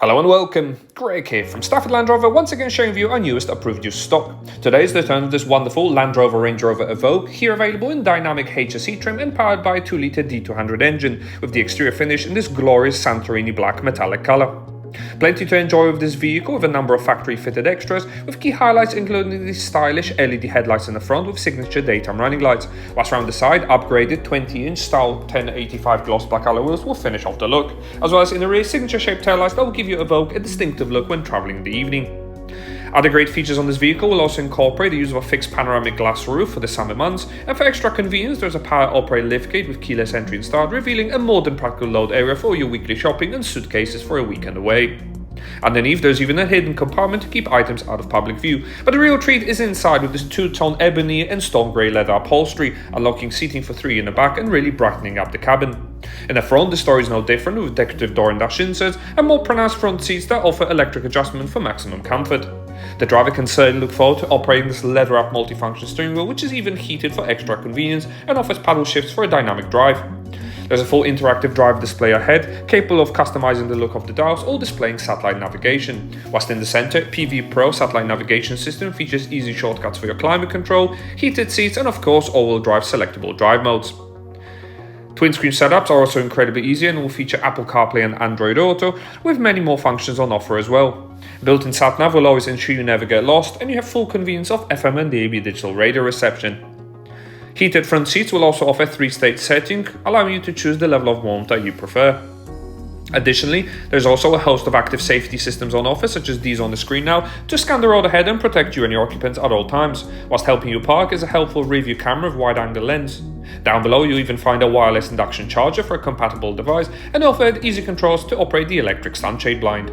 Hello and welcome, Greg here from Stafford Land Rover, once again showing you our newest approved used stock. Today is the turn of this wonderful Land Rover Range Rover Evoque, here available in dynamic HSE trim and powered by a 2-litre D200 engine, with the exterior finish in this glorious Santorini black metallic colour. Plenty to enjoy with this vehicle, with a number of factory fitted extras, with key highlights including these stylish LED headlights in the front with signature daytime running lights, whilst around the side upgraded 20-inch style 1085 gloss black alloy wheels will finish off the look, as well as in the rear signature shaped taillights that will give you Evoque a distinctive look when travelling in the evening. Other great features on this vehicle will also incorporate the use of a fixed panoramic glass roof for the summer months, and for extra convenience there's a power-operated liftgate with keyless entry and start, revealing a more than practical load area for your weekly shopping and suitcases for a weekend away. Underneath there's even a hidden compartment to keep items out of public view, but the real treat is inside with this two-tone ebony and stone grey leather upholstery, unlocking seating for 3 in the back and really brightening up the cabin. In the front, the story is no different, with decorative door and dash inserts and more pronounced front seats that offer electric adjustment for maximum comfort. The driver can certainly look forward to operating this leather-up multifunction steering wheel, which is even heated for extra convenience and offers paddle shifts for a dynamic drive. There's a full interactive drive display ahead, capable of customizing the look of the dials or displaying satellite navigation. Whilst in the center, PV Pro satellite navigation system features easy shortcuts for your climate control, heated seats and of course all-wheel drive selectable drive modes. Twin screen setups are also incredibly easy and will feature Apple CarPlay and Android Auto, with many more functions on offer as well. Built-in sat-nav will always ensure you never get lost, and you have full convenience of FM and DAB digital radio reception. Heated front seats will also offer 3-stage setting, allowing you to choose the level of warmth that you prefer. Additionally, there's also a host of active safety systems on offer, such as these on the screen now, to scan the road ahead and protect you and your occupants at all times, whilst helping you park is a helpful rear view camera with wide-angle lens. Down below you'll even find a wireless induction charger for a compatible device, and offered easy controls to operate the electric sunshade blind.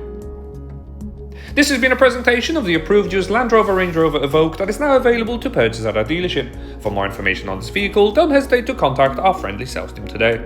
This has been a presentation of the approved used Land Rover Range Rover Evoque that is now available to purchase at our dealership. For more information on this vehicle, don't hesitate to contact our friendly sales team today.